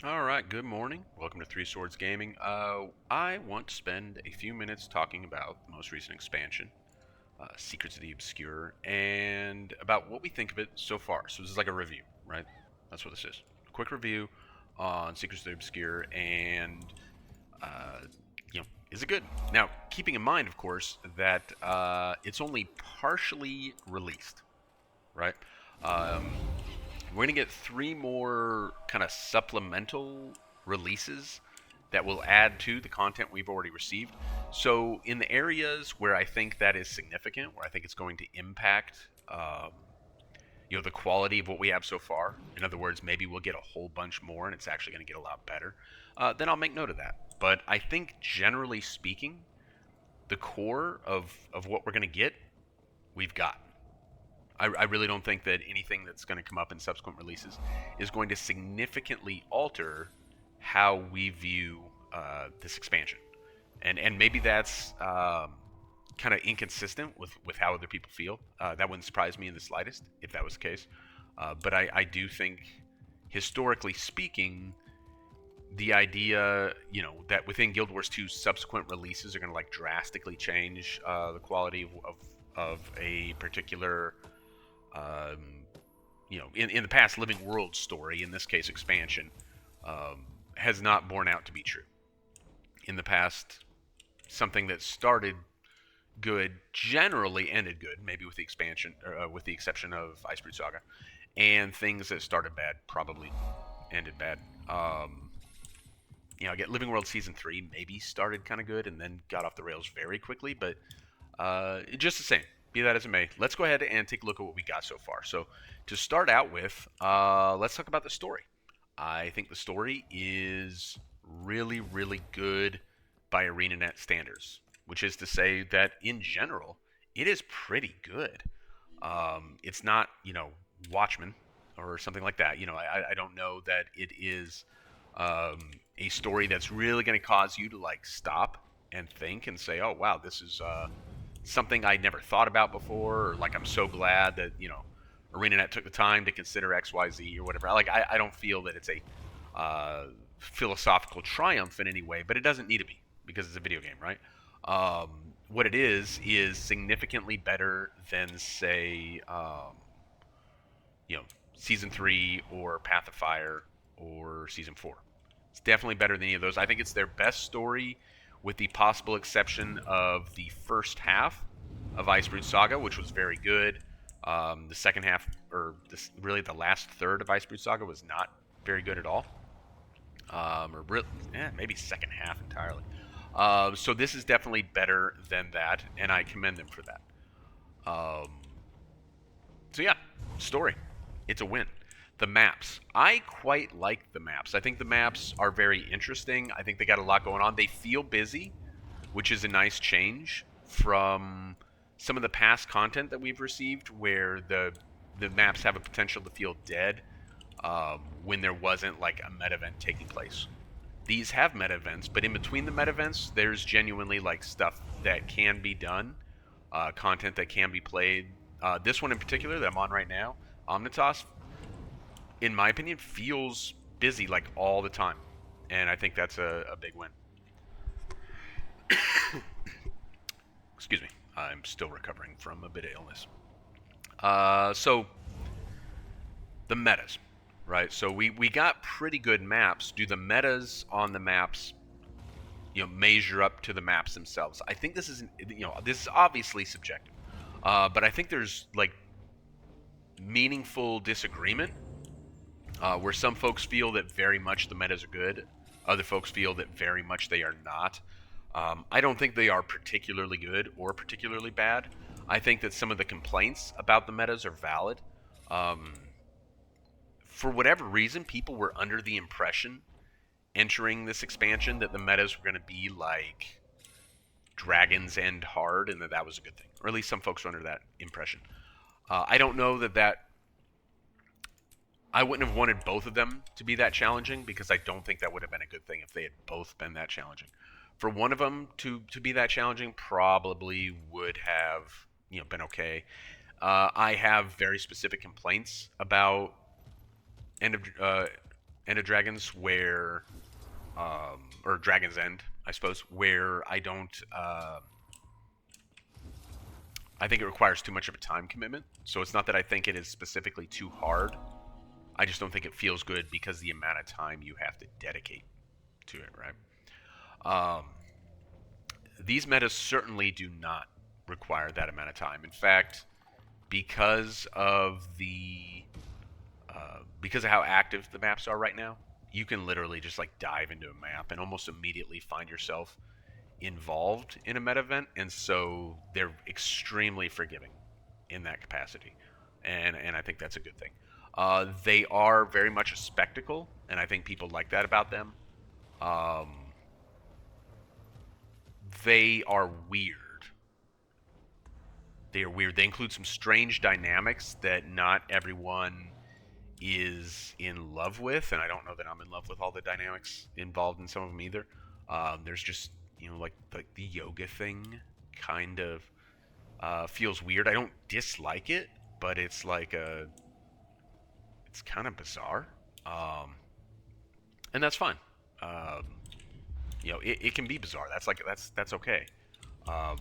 All right, good morning. Welcome to Three Swords Gaming. I want to spend a few minutes talking about the most recent expansion, Secrets of the Obscure, and about what we think of it so far. So this is like a review, right? That's what this is. A quick review on Secrets of the Obscure, and uh, is it good? Now, keeping in mind, of course, that it's only partially released, right? Um, we're going to get three more kind of supplemental releases that will add to the content we've already received. So, in the areas where I think that is significant, where I think it's going to impact, the quality of what we have so far. In other words, maybe we'll get a whole bunch more, and it's actually going to get a lot better. Then I'll make note of that. But I think, generally speaking, the core of what we're going to get, we've got. I really don't think that anything that's going to come up in subsequent releases is going to significantly alter how we view this expansion. And maybe that's kind of inconsistent with how other people feel. That wouldn't surprise me in the slightest if that was the case. But I do think, historically speaking, the idea, that within Guild Wars 2 subsequent releases are going to like drastically change the quality of a particular in the past living world story, in this case expansion, has not borne out to be true. In the past, something that started good generally ended good, maybe with the expansion, with the exception of Icebrood Saga, and things that started bad probably ended bad. I get Living World Season 3 maybe started kind of good and then got off the rails very quickly, but just the same. Be that as it may, let's go ahead and take a look at what we got so far. So to start out with, let's talk about the story. I think the story is really, really good by ArenaNet standards, which is to say that in general, it is pretty good. It's not, Watchmen or something like that. I don't know that it is a story that's really going to cause you to like stop and think and say, oh, wow, this is something I never thought about before, or like I'm so glad that ArenaNet took the time to consider X, Y, Z, or whatever. Like I don't feel that it's a philosophical triumph in any way, but it doesn't need to be because it's a video game, right? What it is significantly better than say, Season 3 or Path of Fire or Season 4. It's definitely better than any of those. I think it's their best story, with the possible exception of the first half of Icebrood Saga, which was very good. The second half, or really the last third of Icebrood Saga, was not very good at all. Maybe second half entirely. So this is definitely better than that, and I commend them for that. So yeah, story. It's a win. The maps. I quite like the maps. I think the maps are very interesting. I think they got a lot going on. They feel busy, which is a nice change from some of the past content that we've received, where the maps have a potential to feel dead when there wasn't like a meta event taking place. These have meta events, but in between the meta events, there's genuinely like stuff that can be done, content that can be played. This one in particular that I'm on right now, Omnitas, in my opinion, feels busy like all the time, and I think that's a big win. Excuse me, I'm still recovering from a bit of illness. So the metas, right? So we got pretty good maps. Do the metas on the maps, measure up to the maps themselves? I think this is, this is obviously subjective, but I think there's like meaningful disagreement. Where some folks feel that very much the metas are good, other folks feel that very much they are not. I don't think they are particularly good or particularly bad. I think that some of the complaints about the metas are valid. For whatever reason, people were under the impression entering this expansion that the metas were going to be like Dragons End hard, and that was a good thing. Or at least some folks were under that impression. I don't know that I wouldn't have wanted both of them to be that challenging, because I don't think that would have been a good thing if they had both been that challenging. For one of them to be that challenging probably would have been okay. I have very specific complaints about end of End of Dragons where, or Dragon's End, I suppose, where I don't. I think it requires too much of a time commitment. So it's not that I think it is specifically too hard. I just don't think it feels good because the amount of time you have to dedicate to it, right? Um, these metas certainly do not require that amount of time. In fact, because of how active the maps are right now, you can literally just like dive into a map and almost immediately find yourself involved in a meta event, and so they're extremely forgiving in that capacity, and I think that's a good thing. They are very much a spectacle, and I think people like that about them. Um, they are weird. They are weird. They include some strange dynamics that not everyone is in love with, and I don't know that I'm in love with all the dynamics involved in some of them either. There's just like the yoga thing kind of feels weird. I don't dislike it, but it's kind of bizarre, and that's fine. It can be bizarre. That's okay. Um,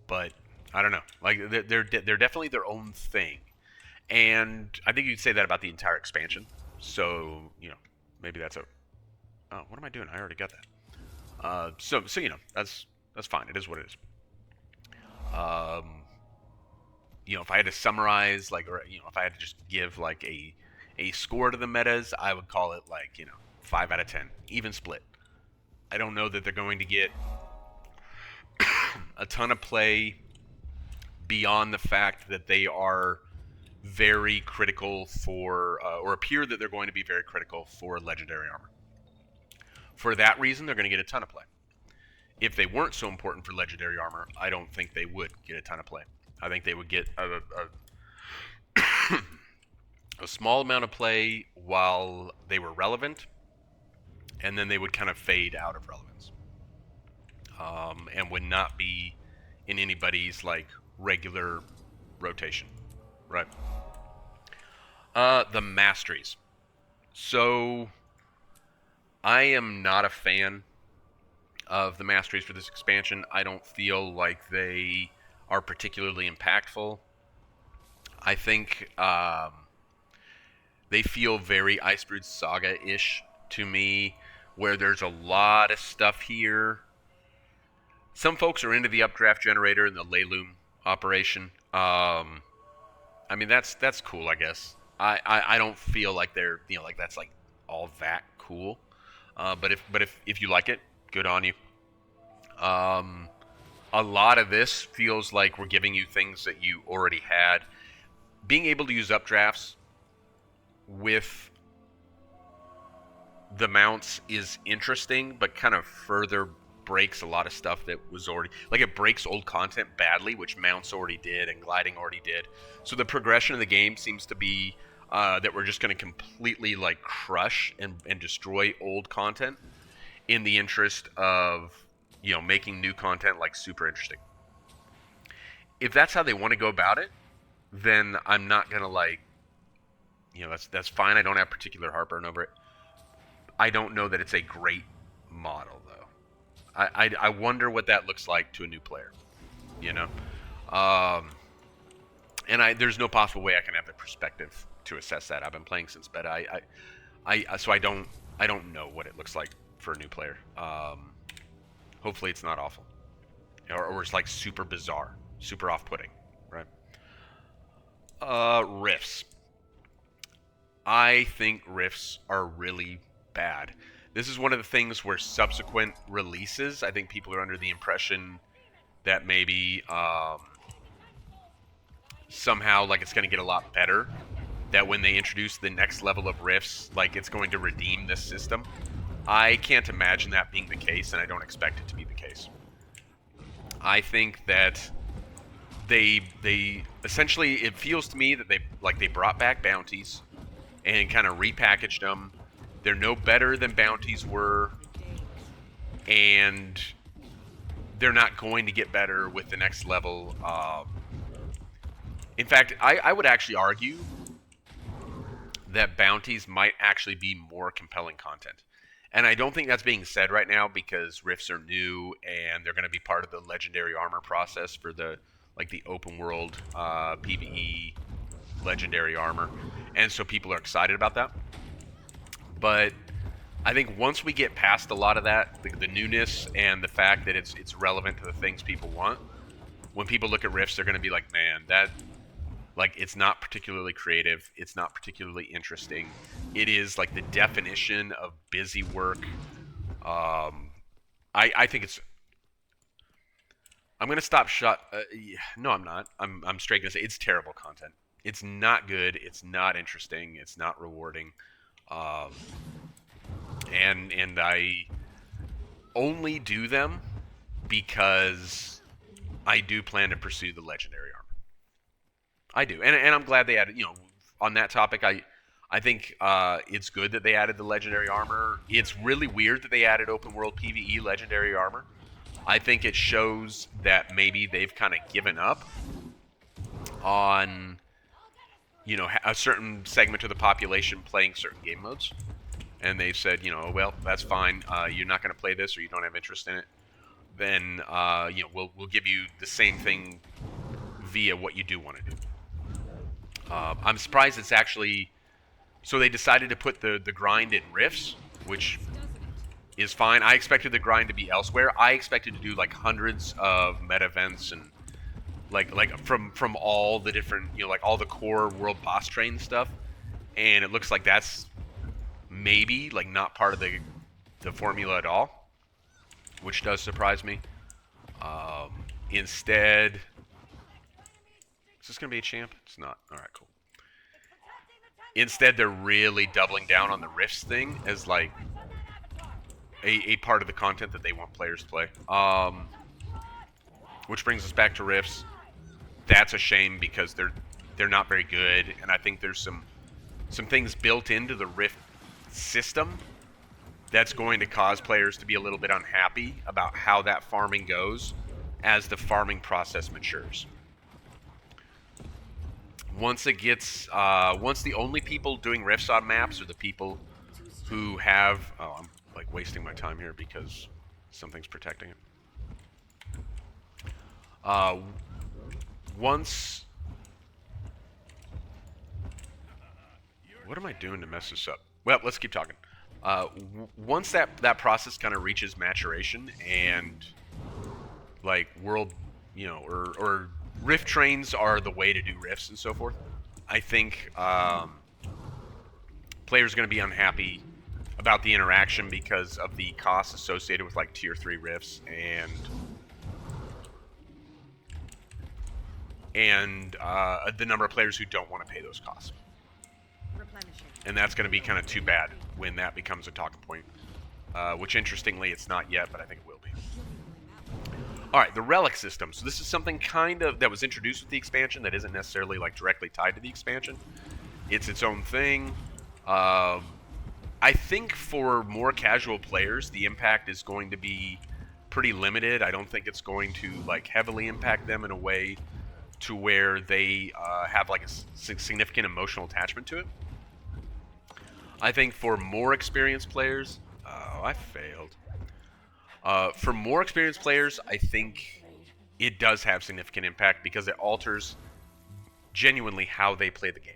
but I don't know. Like they're definitely their own thing, and I think you could say that about the entire expansion. So maybe that's a. Oh, what am I doing? I already got that. So that's fine. It is what it is. If I had to summarize, or if I had to just give like a score to the metas, I would call it 5 out of 10, even split. I don't know that they're going to get a ton of play beyond the fact that they are very critical for, or appear that they're going to be very critical for legendary armor. For that reason, they're going to get a ton of play. If they weren't so important for legendary armor, I don't think they would get a ton of play. I think they would get a small amount of play while they were relevant, and then they would kind of fade out of relevance, and would not be in anybody's regular rotation, right? The masteries. So I am not a fan of the masteries for this expansion. I don't feel like they are particularly impactful. I think they feel very Icebrood Saga-ish to me, where there's a lot of stuff here. Some folks are into the updraft generator and the Leyloom operation. I mean, that's cool, I guess. I don't feel like they're that's all that cool. But if you like it, good on you. A lot of this feels like we're giving you things that you already had. Being able to use updrafts with the mounts is interesting, but kind of further breaks a lot of stuff that was already... it breaks old content badly, which mounts already did and gliding already did. So the progression of the game seems to be that we're just going to completely crush and destroy old content in the interest of making new content super interesting. If that's how they want to go about it, then I'm not gonna that's fine. I don't have particular heartburn over it. I don't know that it's a great model though. I wonder what that looks like to a new player, and there's no possible way I can have the perspective to assess that. I've been playing since beta. So I don't know what it looks like for a new player. Hopefully it's not awful, or it's super bizarre, super off-putting, right? Riffs. I think riffs are really bad. This is one of the things where subsequent releases, I think people are under the impression that maybe somehow it's going to get a lot better. That when they introduce the next level of riffs, it's going to redeem this system. I can't imagine that being the case, and I don't expect it to be the case. I think that they essentially, it feels to me that they brought back bounties and kind of repackaged them. They're no better than bounties were, and they're not going to get better with the next level. In fact, I would actually argue that bounties might actually be more compelling content. And I don't think that's being said right now because rifts are new and they're going to be part of the legendary armor process for the open world PvE legendary armor, and so people are excited about that. But I think once we get past a lot of that, the newness and the fact that it's relevant to the things people want, when people look at rifts, they're going to be like, man, that it's not particularly creative, it's not particularly interesting. It is like the definition of busy work. I think it's. I'm gonna stop shot. No, I'm not. I'm straight gonna say it's terrible content. It's not good. It's not interesting. It's not rewarding. Um, and I only do them because I do plan to pursue the legendary armor. I do, and I'm glad they added. On that topic, I think it's good that they added the legendary armor. It's really weird that they added open world PvE legendary armor. I think it shows that maybe they've kind of given up on a certain segment of the population playing certain game modes, and they've said, well, that's fine. You're not going to play this, or you don't have interest in it. Then we'll give you the same thing via what you do want to do. I'm surprised it's actually. So they decided to put the grind in rifts, which is fine. I expected the grind to be elsewhere. I expected to do like hundreds of meta events and like from all the different all the core world boss train stuff, and it looks like that's maybe not part of the formula at all, which does surprise me. Instead, is this gonna be a champ? It's not. All right, cool. Instead, they're really doubling down on the rifts thing as like a part of the content that they want players to play. Which brings us back to rifts. That's a shame because they're not very good, and I think there's some things built into the rift system that's going to cause players to be a little bit unhappy about how that farming goes as the farming process matures. Once it gets, once the only people doing rifts on maps are the people who have, I'm like wasting my time here because something's protecting it. Once, what am I doing to mess this up? Well, let's keep talking. Once that process kind of reaches maturation and like world, or rift trains are the way to do rifts and so forth, I think players are going to be unhappy about the interaction because of the costs associated with like tier 3 rifts and the number of players who don't want to pay those costs. And that's going to be kind of too bad when that becomes a talking point, which interestingly it's not yet, but I think it will be. All right, the relic system. So this is something kind of that was introduced with the expansion that isn't necessarily like directly tied to the expansion. It's its own thing. I think for more casual players, the impact is going to be pretty limited. I don't think it's going to like heavily impact them in a way to where they have like a significant emotional attachment to it. I think for more experienced players, I failed. For more experienced players, I think it does have significant impact because it alters genuinely how they play the game.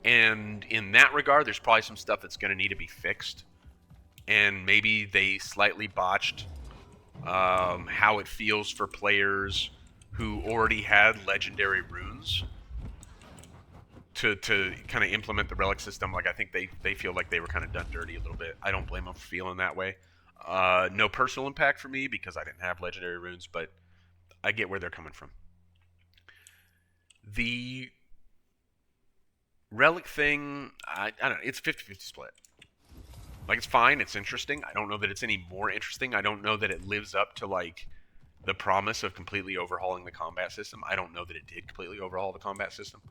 And in that regard, there's probably some stuff that's going to need to be fixed. And maybe they slightly botched how it feels for players who already had legendary runes to kind of implement the relic system. Like, I think they feel like they were kind of done dirty a little bit. I don't blame them for feeling that way. No personal impact for me because I didn't have legendary runes, but I get where they're coming from. The relic thing, I don't know, it's 50-50 split. Like, it's fine, it's interesting. I don't know that it's any more interesting. I don't know that it lives up to, like, the promise of completely overhauling the combat system. I don't know that it did completely overhaul the combat system.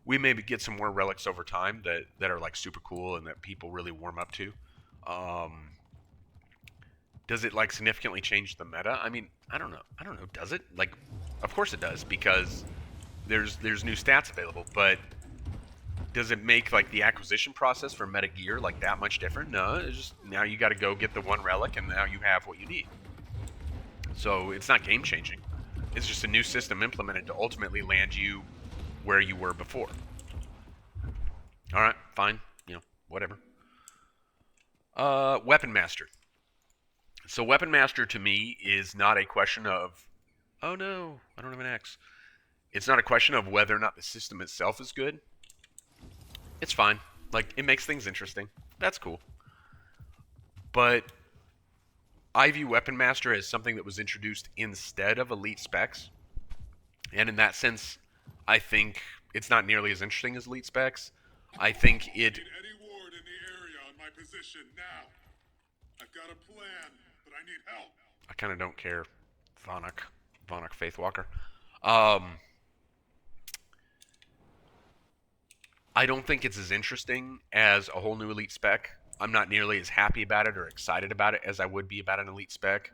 We maybe get some more relics over time that are, like, super cool and that people really warm up to. Does it, like, significantly change the meta? I mean, I don't know. Does it? Like, of course it does, because there's new stats available, but Does it make like the acquisition process for meta gear like that much different? No, it's just now you got to go get the one relic, and now you have what you need. So it's not game changing. It's just a new system implemented to ultimately land you where you were before. All right, fine, whatever. Weapon Master. So Weapon Master to me is not a question of, oh no, I don't have an X. It's not a question of whether or not the system itself is good. It's fine. Like, it makes things interesting. That's cool. But I view Weapon Master as something that was introduced instead of Elite Specs. And in that sense, I think it's not nearly as interesting as Elite Specs. I think it... Any ward in the area on my position now. I've got a plan, but I need help. I kind of don't care, Vonok Faithwalker. I don't think it's as interesting as a whole new Elite Spec. I'm not nearly as happy about it or excited about it as I would be about an Elite Spec.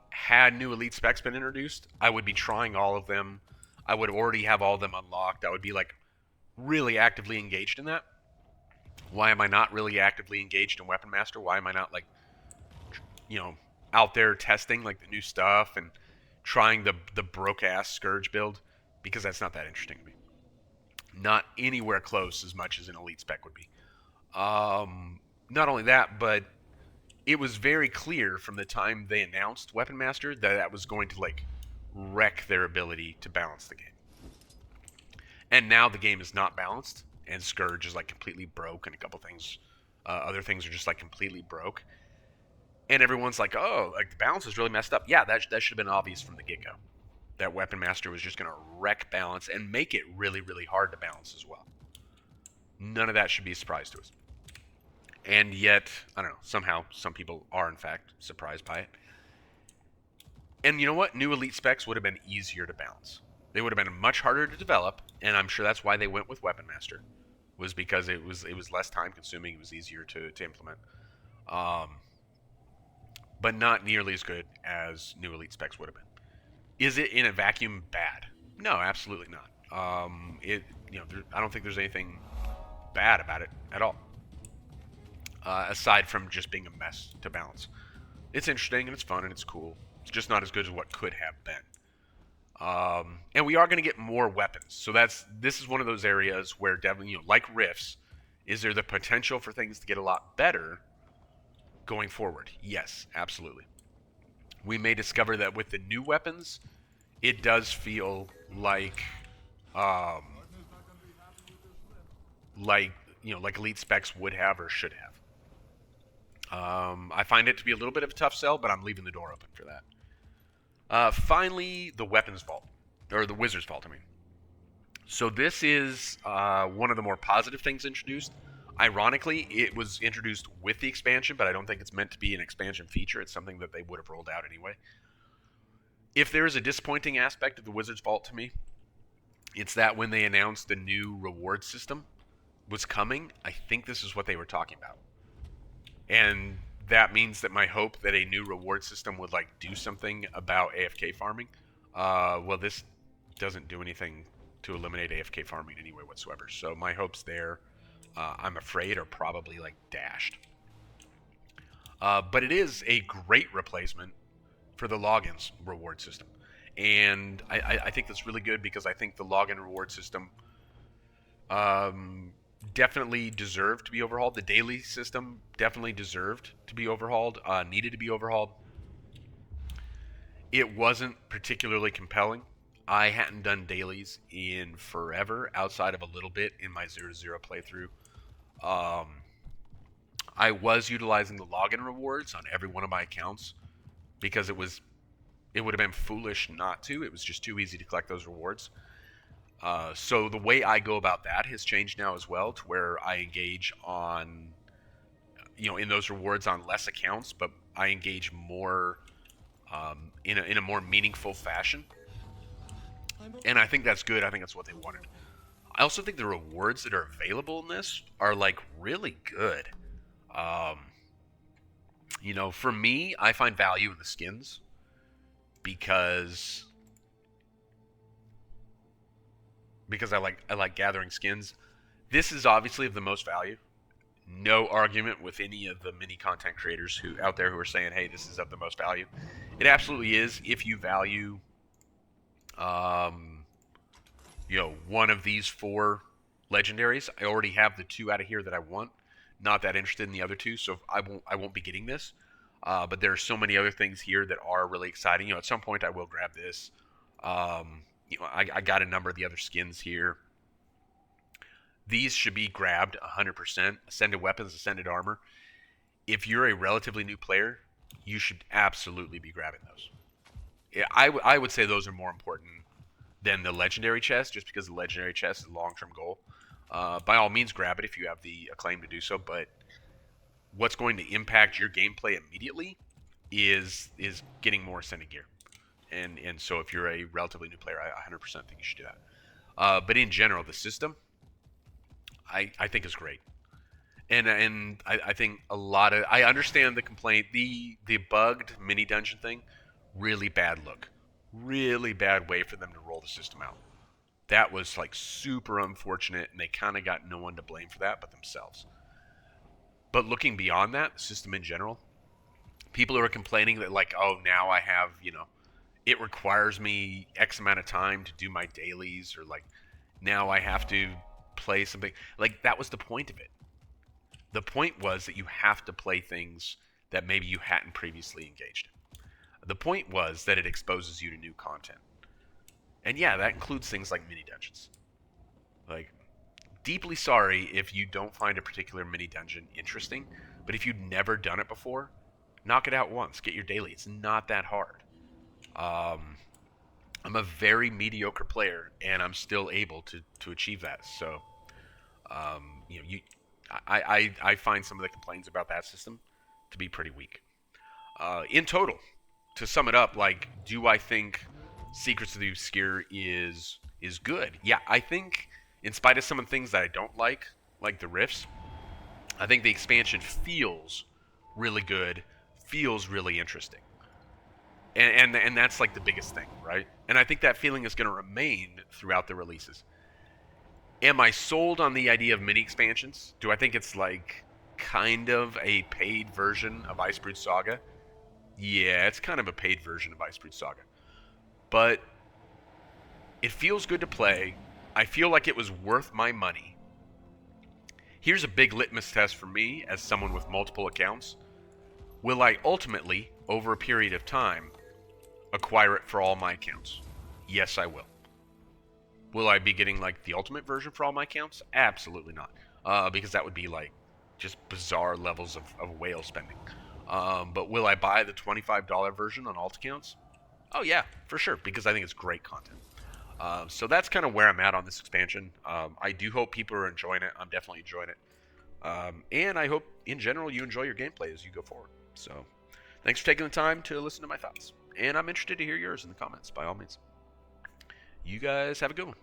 Had new Elite Specs been introduced, I would be trying all of them. I would already have all of them unlocked. I would be like really actively engaged in that. Why am I not really actively engaged in Weapon Master? Why am I not like, out there testing like the new stuff and trying the broke ass Scourge build? Because that's not that interesting to me. Not anywhere close as much as an Elite Spec would be. Not only that, but it was very clear from the time they announced Weapon Master that was going to like wreck their ability to balance the game. And now the game is not balanced, and Scourge is like completely broke, and a couple things, other things are just like completely broke. And everyone's like, oh, like the balance is really messed up. Yeah, that should have been obvious from the get-go. That Weapon Master was just going to wreck balance and make it really, really hard to balance as well. None of that should be a surprise to us. And yet, I don't know, somehow some people are in fact surprised by it. And you know what? New Elite Specs would have been easier to balance. They would have been much harder to develop, and I'm sure that's why they went with Weapon Master, was because it was less time consuming, it was easier to implement. But not nearly as good as New Elite Specs would have been. Is it in a vacuum bad? No, absolutely not. I don't think there's anything bad about it at all. Aside from just being a mess to balance. It's interesting and it's fun and it's cool. It's just not as good as what could have been. And we are going to get more weapons. So this is one of those areas where definitely, like Rifts, is there the potential for things to get a lot better going forward? Yes, absolutely. We may discover that with the new weapons, it does feel like Elite Specs would have or should have. I find it to be a little bit of a tough sell, but I'm leaving the door open for that. Finally, the Weapons Vault, or the Wizard's Vault, I mean. So this is one of the more positive things introduced. Ironically, it was introduced with the expansion, but I don't think it's meant to be an expansion feature. It's something that they would have rolled out anyway. If there is a disappointing aspect of the Wizard's Vault to me, it's that when they announced the new reward system was coming, I think this is what they were talking about. And that means that my hope that a new reward system would like do something about AFK farming, well, this doesn't do anything to eliminate AFK farming in any way whatsoever. So my hopes there, I'm afraid, are probably like dashed. But it is a great replacement for the logins reward system. And I think that's really good because I think the login reward system definitely deserved to be overhauled. The daily system definitely deserved to be overhauled, needed to be overhauled. It wasn't particularly compelling. I hadn't done dailies in forever, outside of a little bit in my 0-0 playthrough. I was utilizing the login rewards on every one of my accounts because it would have been foolish not to. It was just too easy to collect those rewards. So the way I go about that has changed now as well, to where I engage on, in those rewards on less accounts, but I engage more in a more meaningful fashion. And I think that's good. I think that's what they wanted. I also think the rewards that are available in this are like really good. For me, I find value in the skins because I like gathering skins. This is obviously of the most value. No argument with any of the mini content creators who out there who are saying, "Hey, this is of the most value." It absolutely is if you value, um, one of these four legendaries. I already have the two out of here that I want. Not that interested in the other two, so I won't be getting this. But there are so many other things here that are really exciting. At some point I will grab this. I got a number of the other skins here. These should be grabbed 100%. Ascended weapons, ascended armor. If you're a relatively new player, you should absolutely be grabbing those. Yeah, I would say those are more important than the legendary chest, just because the legendary chest is a long-term goal. By all means, grab it if you have the acclaim to do so. But what's going to impact your gameplay immediately is getting more ascended gear. And so if you're a relatively new player, I 100% think you should do that. But in general, the system I think is great. And I think a lot of I understand the complaint, the bugged mini dungeon thing, really bad look, really bad way for them to roll the system out. That was like super unfortunate, and they kind of got no one to blame for that but themselves. But looking beyond that, the system in general, people are complaining that like, oh, now I have it requires me X amount of time to do my dailies, or like now I have to play something. Like that was the point of it. The point was that you have to play things that maybe you hadn't previously engaged in. The point was that it exposes you to new content. And yeah, that includes things like mini dungeons. Like, deeply sorry if you don't find a particular mini dungeon interesting, but if you've never done it before, knock it out once. Get your daily. It's not that hard. I'm a very mediocre player, and I'm still able to achieve that. So, you I find some of the complaints about that system to be pretty weak. In total, to sum it up, like, do I think Secrets of the Obscure is good? Yeah, I think in spite of some of the things that I don't like the rifts, I think the expansion feels really good, feels really interesting. And that's like the biggest thing, right? And I think that feeling is going to remain throughout the releases. Am I sold on the idea of mini expansions? Do I think it's like kind of a paid version of Icebrood Saga? Yeah, it's kind of a paid version of Icebrood Saga. But it feels good to play. I feel like it was worth my money. Here's a big litmus test for me as someone with multiple accounts. Will I ultimately, over a period of time, acquire it for all my accounts? Yes, I will. Will I be getting like the ultimate version for all my accounts? Absolutely not. Because that would be like just bizarre levels of whale spending. But will I buy the $25 version on alt accounts? Oh yeah, for sure, because I think it's great content. So that's kind of where I'm at on this expansion. I do hope people are enjoying it. I'm definitely enjoying it. And I hope, in general, you enjoy your gameplay as you go forward. So thanks for taking the time to listen to my thoughts. And I'm interested to hear yours in the comments, by all means. You guys have a good one.